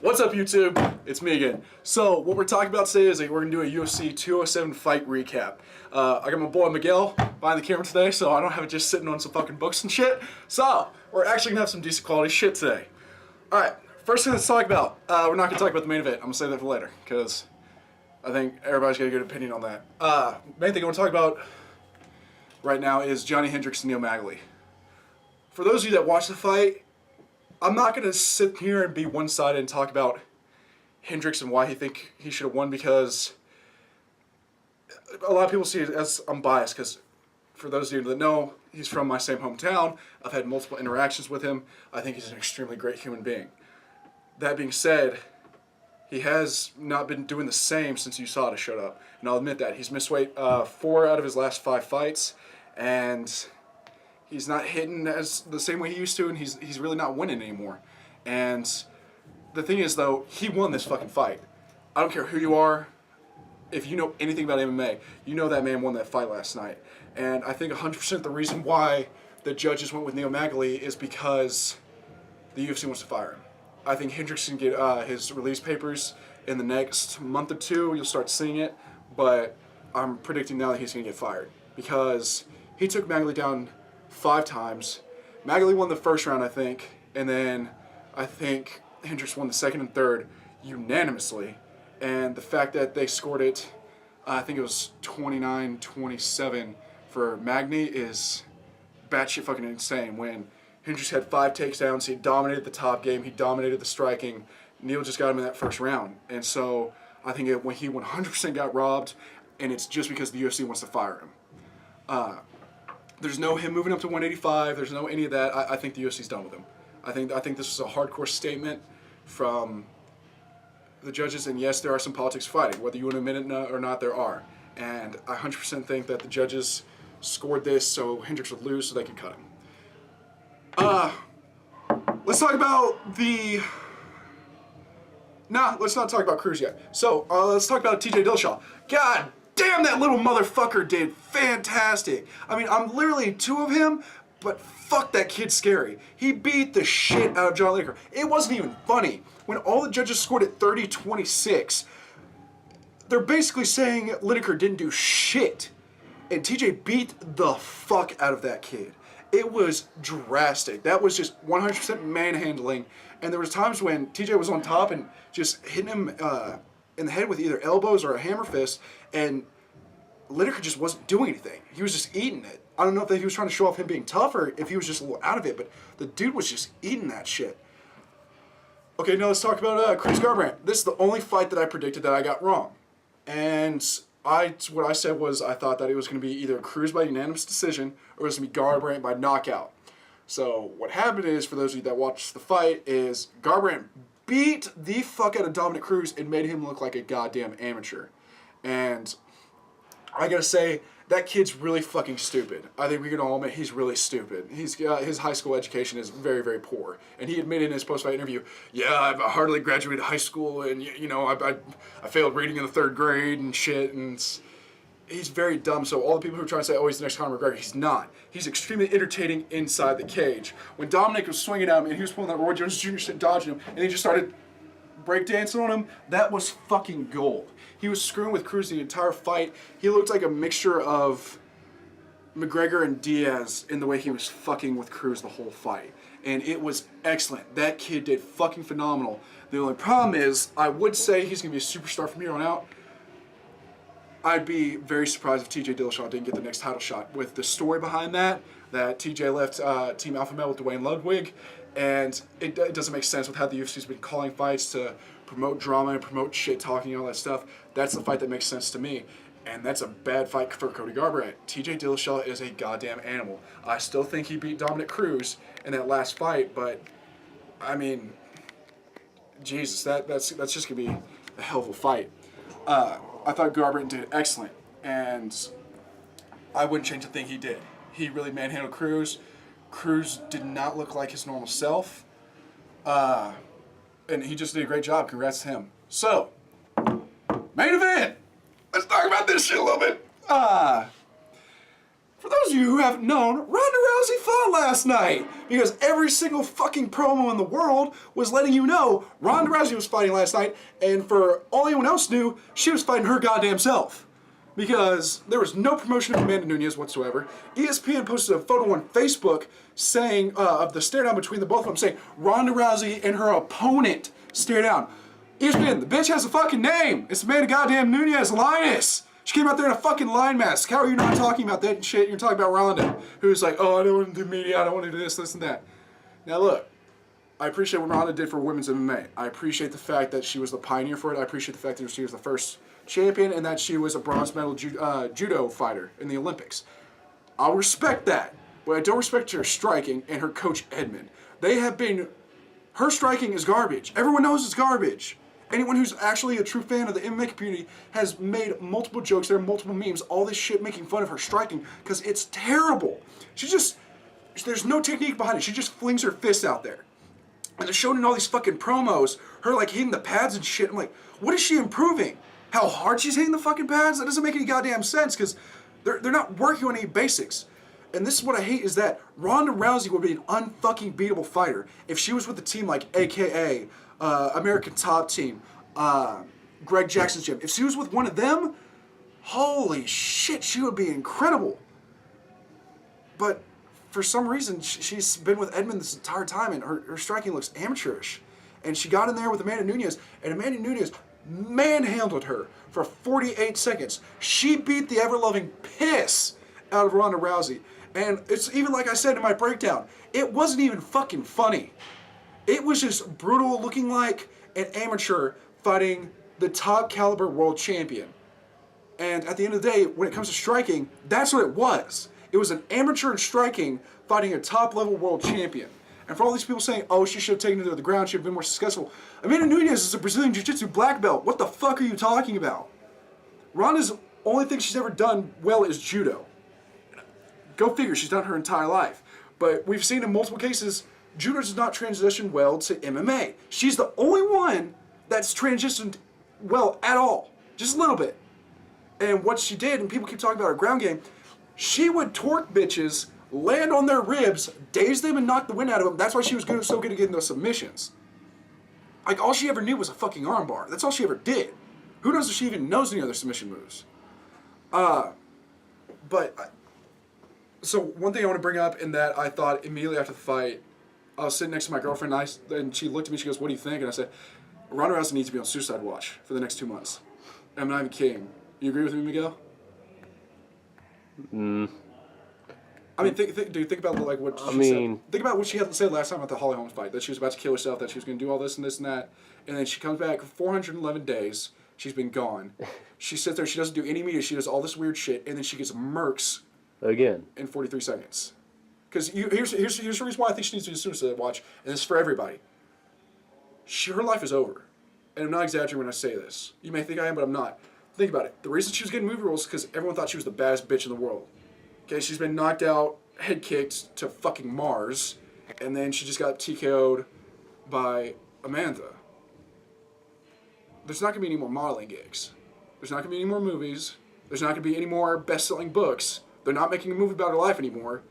What's up, YouTube? It's me again. So what we're talking about today is we're going to do a UFC 207 fight recap. I got my boy Miguel behind the camera today, so I don't have it just sitting on some fucking books and shit. So we're actually going to have some decent quality shit today. Alright, first thing let's talk about. We're not going to talk about the main event. I'm going to save that for later, because I think everybody's got a good opinion on that. Main thing I want to talk about right now is Johnny Hendricks and Neil Magny. For those of you that watch the fight, I'm not going to sit here and be one-sided and talk about Hendricks and why he think he should have won, because a lot of people see it as I'm biased, because for those of you that know, he's from my same hometown. I've had multiple interactions with him. I think he's an extremely great human being. That being said, he has not been doing the same since USADA showed up. And I'll admit that. He's missed weight 4 out of his last 5 fights, and he's not hitting as the same way he used to, and he's really not winning anymore. And the thing is, though, he won this fucking fight. I don't care who you are. If you know anything about MMA, you know that man won that fight last night. And I think 100% the reason why the judges went with Neil Magny is because the UFC wants to fire him. I think Hendricks can get his release papers in the next month or 2. You'll start seeing it. But I'm predicting now that he's going to get fired, because he took Magny down 5 times. Magny won the first round, I think, and then I think Hendricks won the second and third unanimously. And the fact that they scored it, I think it was 29-27 for Magny, is batshit fucking insane. When Hendricks had 5 takedowns, he dominated the top game, he dominated the striking. Neil just got him in that first round. And so I think when he 100% got robbed, and it's just because the UFC wants to fire him. There's no him moving up to 185. There's no any of that. I think the UFC's done with him. I think this is a hardcore statement from the judges. And yes, there are some politics fighting. Whether you want to admit it or not, there are. And I 100% think that the judges scored this so Hendricks would lose so they could cut him. Let's talk about the... Nah, let's not talk about Cruz yet. So, let's talk about TJ Dillashaw. God damn, that little motherfucker did fantastic. I mean, I'm literally 2 of him, but fuck, that kid's scary. He beat the shit out of John Lineker. It wasn't even funny. When all the judges scored at 30-26, they're basically saying Lineker didn't do shit. And TJ beat the fuck out of that kid. It was drastic. That was just 100% manhandling. And there was times when TJ was on top and just hitting him in the head with either elbows or a hammer fist, and Lineker just wasn't doing anything. He was just eating it. I don't know if he was trying to show off him being tough or if he was just a little out of it, but the dude was just eating that shit. Okay, now let's talk about Cruz Garbrandt. This is the only fight that I predicted that I got wrong. And what I said was I thought that it was going to be either Cruz by unanimous decision or it was going to be Garbrandt by knockout. So what happened is, for those of you that watched the fight, is Garbrandt beat the fuck out of Dominick Cruz and made him look like a goddamn amateur. And I gotta say, that kid's really fucking stupid. I think we can all admit he's really stupid. His high school education is very, very poor. And he admitted in his post-fight interview, yeah, I hardly graduated high school, and you know, I failed reading in the 3rd grade and shit, and he's very dumb. So all the people who are trying to say, oh, he's the next Conor McGregor, he's not. He's extremely entertaining inside the cage. When Dominic was swinging at him and he was pulling that Roy Jones Jr. shit, dodging him, and he just started breakdancing on him, that was fucking gold. He was screwing with Cruz the entire fight. He looked like a mixture of McGregor and Diaz in the way he was fucking with Cruz the whole fight. And it was excellent. That kid did fucking phenomenal. The only problem is, I would say he's going to be a superstar from here on out. I'd be very surprised if TJ Dillashaw didn't get the next title shot. With the story behind that TJ left Team Alpha Male with Dwayne Ludwig, and it doesn't make sense with how the UFC's been calling fights to promote drama and promote shit talking and all that stuff. That's the fight that makes sense to me. And that's a bad fight for Cody Garbrandt. TJ Dillashaw is a goddamn animal. I still think he beat Dominick Cruz in that last fight, but I mean, Jesus, that's just gonna be a hell of a fight. I thought Garbrandt did excellent, and I wouldn't change a thing he did. He really manhandled Cruz. Cruz did not look like his normal self, and he just did a great job. Congrats to him. So, main event. Let's talk about this shit a little bit. For those of you who haven't known, Ronda Rousey fought last night because every single fucking promo in the world was letting you know Ronda Rousey was fighting last night, and for all anyone else knew, she was fighting her goddamn self. Because there was no promotion of Amanda Nunes whatsoever. ESPN posted a photo on Facebook saying, of the stare down between the both of them, saying Ronda Rousey and her opponent stare down. ESPN, the bitch has a fucking name. It's Amanda goddamn Nunes Linus. She came out there in a fucking lion mask. How are you not talking about that shit? You're talking about Ronda, who's like, oh, I don't want to do media, I don't want to do this, and that. Now look, I appreciate what Ronda did for women's MMA. I appreciate the fact that she was the pioneer for it. I appreciate the fact that she was the first champion and that she was a bronze medal judo fighter in the Olympics. I'll respect that, but I don't respect her striking and her coach Edmond. Her striking is garbage. Everyone knows it's garbage. Anyone who's actually a true fan of the MMA community has made multiple jokes, there are multiple memes, all this shit making fun of her striking because it's terrible. There's no technique behind it. She just flings her fists out there. And they're showing in all these fucking promos, her like hitting the pads and shit. I'm like, what is she improving? How hard she's hitting the fucking pads? That doesn't make any goddamn sense because they're not working on any basics. And this is what I hate is that Ronda Rousey would be an unfucking beatable fighter if she was with a team like AKA, American Top Team, Greg Jackson's gym. If she was with one of them, holy shit, she would be incredible. But for some reason, she's been with Edmond this entire time, and her striking looks amateurish. And she got in there with Amanda Nunes, and Amanda Nunes manhandled her for 48 seconds. She beat the ever-loving piss out of Ronda Rousey. And it's even like I said in my breakdown, it wasn't even fucking funny. It was just brutal, looking like an amateur fighting the top caliber world champion. And at the end of the day, when it comes to striking, that's what it was. It was an amateur in striking fighting a top level world champion. And for all these people saying, oh, she should have taken it to the ground, she should have been more successful. Amanda Nunes is a Brazilian Jiu-Jitsu black belt. What the fuck are you talking about? Ronda's only thing she's ever done well is judo. Go figure, she's done her entire life. But we've seen in multiple cases, judo does not transition well to MMA. She's the only one that's transitioned well at all. Just a little bit. And what she did, and people keep talking about her ground game, she would torque bitches, land on their ribs, daze them, and knock the wind out of them. That's why she was so good at getting those submissions. Like, all she ever knew was a fucking armbar. That's all she ever did. Who knows if she even knows any other submission moves? So one thing I want to bring up, and that I thought immediately after the fight, I was sitting next to my girlfriend, and she looked at me, she goes, what do you think? And I said, Ronda Rousey needs to be on suicide watch for the next 2 months. And I'm not even kidding. You agree with me, Miguel? I mean, think about like what she said. Think about what she had said last time at the Holly Holmes fight, that she was about to kill herself, that she was going to do all this and this and that, and then she comes back for 411 days. She's been gone. She sits there. She doesn't do any media. She does all this weird shit, and then she gets murks again in 43 seconds. Because here's the reason why I think she needs to do suicide watch, and this is for everybody. Her life is over, and I'm not exaggerating when I say this. You may think I am, but I'm not. Think about it. The reason she was getting movie roles is because everyone thought she was the baddest bitch in the world. Okay, she's been knocked out, head kicked to fucking Mars, and then she just got TKO'd by Amanda. There's not going to be any more modeling gigs. There's not going to be any more movies. There's not going to be any more best-selling books. They're not making a movie about her life anymore.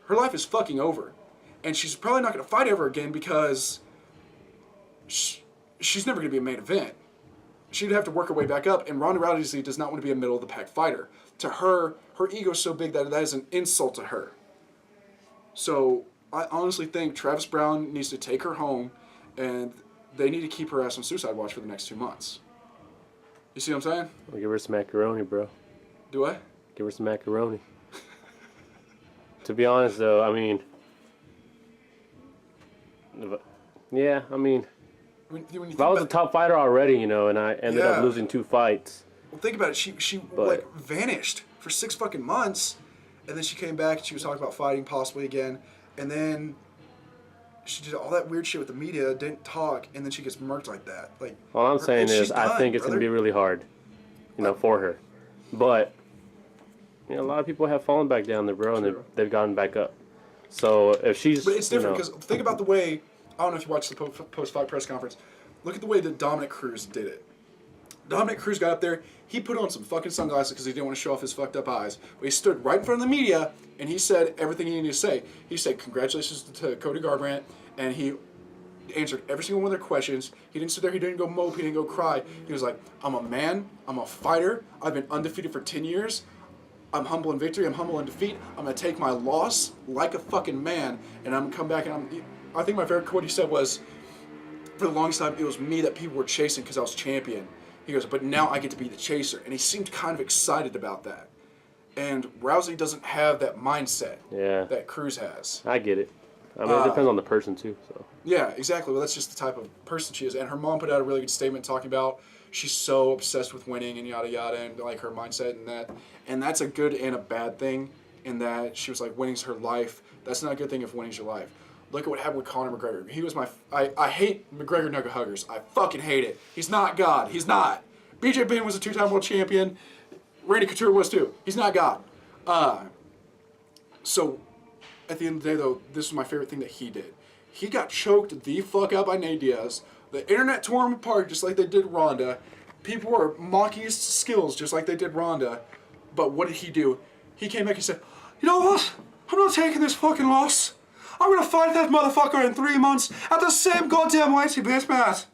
Her life is fucking over. And she's probably not going to fight ever again because she's never going to be a main event. She'd have to work her way back up, and Ronda Rousey does not want to be a middle-of-the-pack fighter. To her, her ego's so big that is an insult to her. So I honestly think Travis Brown needs to take her home, and they need to keep her ass on suicide watch for the next 2 months. You see what I'm saying? Well, give her some macaroni, bro. Do I? Give her some macaroni. To be honest, though, I mean... Yeah, I mean... If I was a top fighter already, you know, and I ended up losing 2 fights... Well, think about it. She like vanished for 6 fucking months, and then she came back and she was talking about fighting possibly again, and then she did all that weird shit with the media, didn't talk, and then she gets murked like that. Like, all I'm saying is, I think it's gonna be really hard, you know, for her. But you know, a lot of people have fallen back down there, bro, and they've gotten back up. So if she's, but it's different because think about the way. I don't know if you watched the post-fight press conference. Look at the way that Dominick Cruz did it. Dominick Cruz got up there. He put on some fucking sunglasses because he didn't want to show off his fucked up eyes. But he stood right in front of the media and he said everything he needed to say. He said congratulations to Cody Garbrandt, and he answered every single one of their questions. He didn't sit there. He didn't go mope. He didn't go cry. He was like, I'm a man. I'm a fighter. I've been undefeated for 10 years. I'm humble in victory. I'm humble in defeat. I'm going to take my loss like a fucking man, and I'm going to come back. And I think my favorite quote he said was, for the longest time, it was me that people were chasing because I was champion. He goes, but now I get to be the chaser. And he seemed kind of excited about that. And Rousey doesn't have that mindset that Cruz has. I get it. I mean, it depends on the person, too. So. Yeah, exactly. Well, that's just the type of person she is. And her mom put out a really good statement talking about she's so obsessed with winning and yada yada, and like her mindset and that. And that's a good and a bad thing in that she was like, winning's her life. That's not a good thing if winning's your life. Look at what happened with Conor McGregor. He was I hate McGregor nugget huggers. I fucking hate it. He's not God. He's not. BJ Penn was a 2-time world champion. Randy Couture was too. He's not God. So, at the end of the day, though, this is my favorite thing that he did. He got choked the fuck out by Nate Diaz. The internet tore him apart just like they did Ronda. People were mocking his skills just like they did Ronda. But what did he do? He came back and said, you know what? I'm not taking this fucking loss. I'm gonna fight that motherfucker in 3 months at the same goddamn weight he beat me at.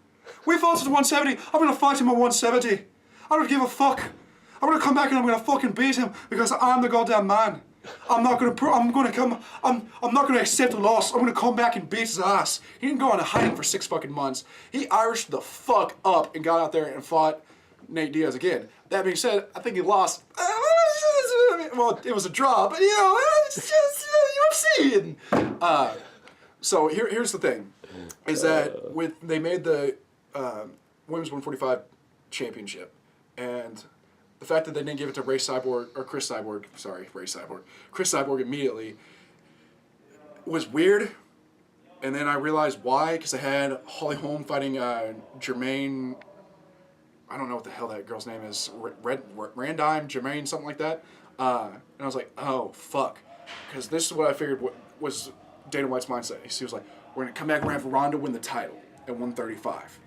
We fought at 170. I'm gonna fight him at 170. I don't give a fuck. I'm gonna come back and I'm gonna fucking beat him because I'm the goddamn man. I'm not gonna accept a loss. I'm gonna come back and beat his ass. He didn't go on a hiding for 6 fucking months. He Irished the fuck up and got out there and fought Nate Diaz again. That being said, I think he lost. Well, it was a draw, but you know, it's just UFC. And, so here's the thing, is that they made the women's 145 championship, and the fact that they didn't give it to Chris Cyborg immediately was weird. And then I realized why, because they had Holly Holm fighting Jermaine. I don't know what the hell that girl's name is. Randime, Jermaine, something like that. And I was like, oh, fuck. Because this is what I figured was Dana White's mindset. He was like, we're going to come back and we're going to have Ronda win the title at 135.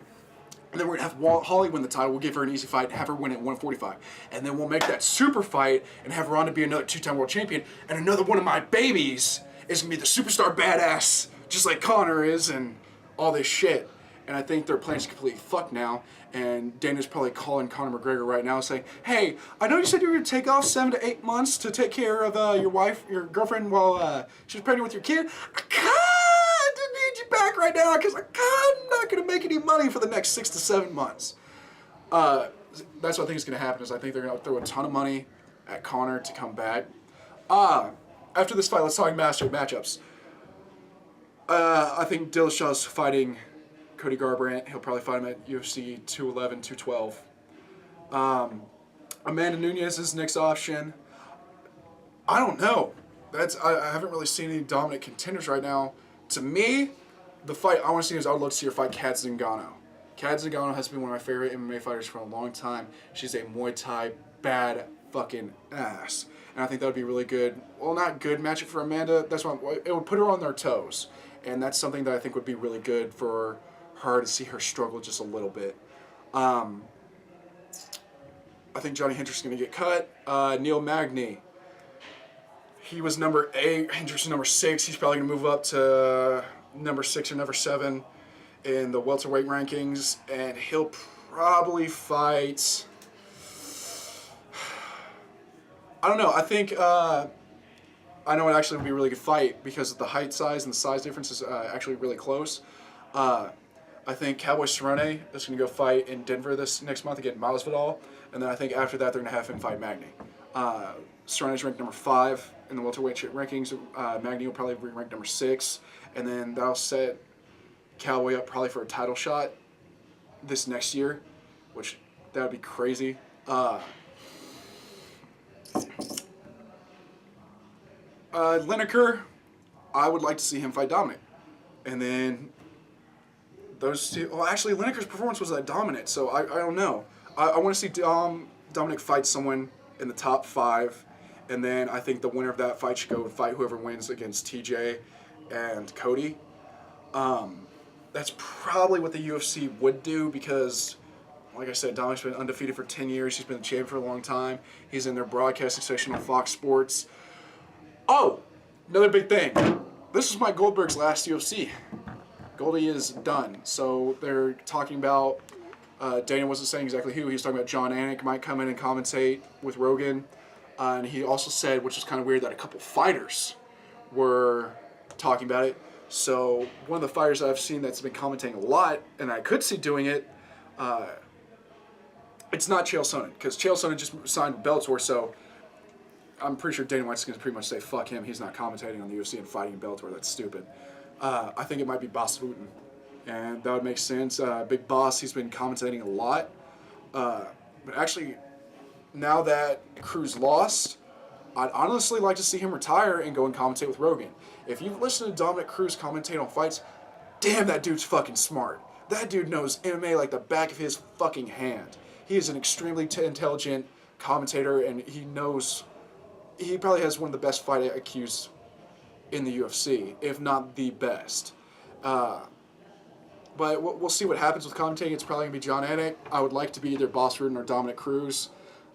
And then we're going to have Holly win the title. We'll give her an easy fight and have her win at 145. And then we'll make that super fight and have Ronda be another 2-time world champion. And another one of my babies is going to be the superstar badass, just like Conor is, and all this shit. And I think their plan's completely fucked now. And Dana's probably calling Conor McGregor right now saying, hey, I know you said you were going to take off 7 to 8 months to take care of your girlfriend while she was pregnant with your kid. I kind of need you back right now because I'm not going to make any money for the next 6 to 7 months. That's what I think is going to happen, is I think they're going to throw a ton of money at Conor to come back. After this fight, let's talk matchups. I think Dillashaw's fighting Cody Garbrandt. He'll probably fight him at UFC 211, 212. Amanda Nunes is next option. I don't know. I haven't really seen any dominant contenders right now. To me, the fight I want to see is I would love to see her fight Kat Zingano. Kat Zingano has been one of my favorite MMA fighters for a long time. She's a Muay Thai bad fucking ass. And I think that would be really good. Well, not good matchup for Amanda. That's why it would put her on their toes. And that's something that I think would be really good for her to see her struggle just a little bit. I think Johnny Hendricks is going to get cut. Neil Magny. He was number 8. Hendricks is number 6. He's probably going to move up to number 6 or number 7 in the welterweight rankings. And he'll probably fight... I don't know. I think... I know it actually would be a really good fight because of the height size and the size difference is actually really close. I think Cowboy Cerrone is going to go fight in Denver this next month against Masvidal, and then I think after that they're going to have him fight Magny. Cerrone's ranked number 5 in the welterweight rankings. Magny will probably be ranked number 6, and then that'll set Cowboy up probably for a title shot this next year, which that would be crazy. Lineker, I would like to see him fight Dominic, and then those two. Well, actually, Lineker's performance was that dominant, so I don't know. I want to see Dominic fight someone in the top 5, and then I think the winner of that fight should go and fight whoever wins against TJ and Cody. That's probably what the UFC would do because, Like I said, Dominick's been undefeated for 10 years. He's been the champion for a long time. He's in their broadcasting section on Fox Sports. Oh, another big thing. This is Mike Goldberg's last UFC. Goldie is done. So they're talking about, Dana wasn't saying exactly who. He was talking about John Anik might come in and commentate with Rogan. And he also said, which is kind of weird, that a couple fighters were talking about it. So one of the fighters that I've seen that's been commentating a lot, and I could see doing it, it's not Chael Sonnen, because Chael Sonnen just signed with Bellator, so I'm pretty sure Dana White's going to pretty much say, fuck him, he's not commentating on the UFC and fighting in Bellator, that's stupid. I think it might be Boss Wooten, and that would make sense. Big Boss, he's been commentating a lot, but actually, now that Cruz lost, I'd honestly like to see him retire and go and commentate with Rogan. If you've listened to Dominick Cruz commentate on fights, damn, that dude's fucking smart. That dude knows MMA like the back of his fucking hand. He is an extremely intelligent commentator, and he probably has one of the best fight IQs in the UFC, if not the best. But we'll see what happens with commentating. It's probably going to be John Anik. I would like to be either Boss Rudin or Dominick Cruz.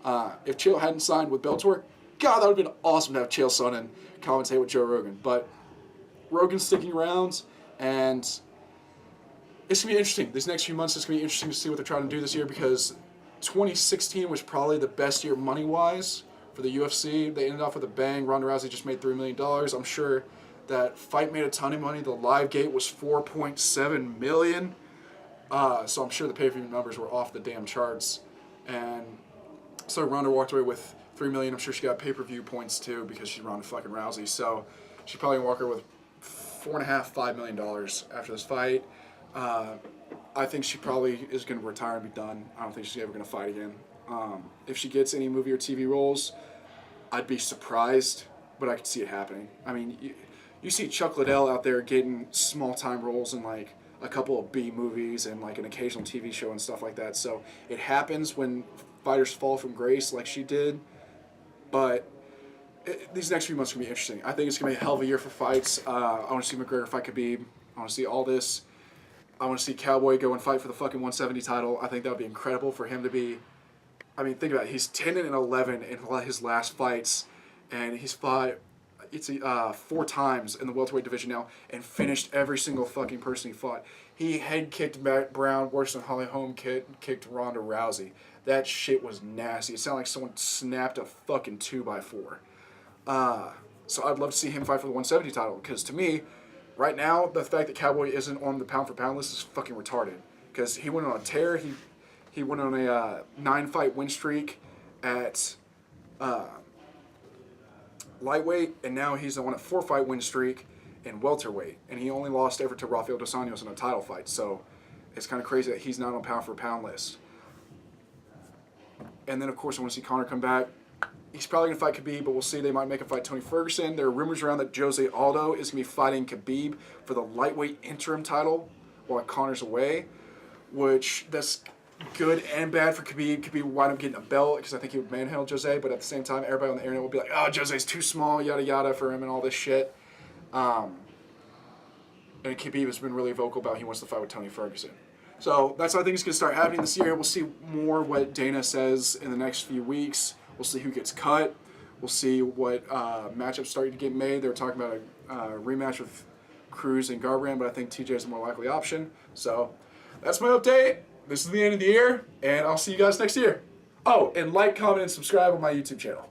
If Chael hadn't signed with Bellator, God, that would have been awesome to have Chael Sonnen commentate with Joe Rogan. But Rogan's sticking around, and it's going to be interesting. These next few months, it's going to be interesting to see what they're trying to do this year, because 2016 was probably the best year money-wise for the UFC. They ended off with a bang. Ronda Rousey just made $3 million. I'm sure that fight made a ton of money. The live gate was $4.7 million. So I'm sure the pay-per-view numbers were off the damn charts. And so Ronda walked away with $3 million. I'm sure she got pay-per-view points too, because she's Ronda fucking Rousey. So she probably walked away with $4.5 million after this fight. I think she probably is going to retire and be done. I don't think she's ever going to fight again. If she gets any movie or TV roles, I'd be surprised, but I could see it happening. I mean, you see Chuck Liddell out there getting small-time roles in like a couple of B movies and like an occasional TV show and stuff like that. So it happens when fighters fall from grace like she did. But these next few months are going to be interesting. I think it's going to be a hell of a year for fights. I want to see McGregor fight Khabib. I want to see all this. I want to see Cowboy go and fight for the fucking 170 title. I think that would be incredible for him to be. I mean, think about it. He's 10-11 in his last fights, and he's fought 4 times in the welterweight division now, and finished every single fucking person he fought. He head kicked Matt Brown worse than Holly Holm kicked Ronda Rousey. That shit was nasty. It sounded like someone snapped a fucking 2x4. So I'd love to see him fight for the 170 title, because to me, right now, the fact that Cowboy isn't on the pound-for-pound list is fucking retarded. Because he went on a tear. He went on a 9-fight win streak at lightweight, and now he's on a 4-fight win streak in welterweight. And he only lost ever to Rafael Dos Anjos in a title fight. So it's kind of crazy that he's not on pound-for-pound list. And then, of course, I want to see Conor come back. He's probably going to fight Khabib, but we'll see. They might make him fight Tony Ferguson. There are rumors around that Jose Aldo is going to be fighting Khabib for the lightweight interim title while Conor's away, which that's good and bad for Khabib. Khabib would wind up getting a belt because I think he would manhandle Jose, but at the same time, everybody on the internet will be like, oh, Jose's too small, yada yada for him and all this shit. And Khabib has been really vocal about he wants to fight with Tony Ferguson. So that's how I think it's going to start happening this year. We'll see more what Dana says in the next few weeks. We'll see who gets cut. We'll see what matchups start to get made. They're talking about a rematch with Cruz and Garbrandt, but I think TJ is the more likely option. So that's my update. This is the end of the year, and I'll see you guys next year. Oh, and like, comment, and subscribe on my YouTube channel.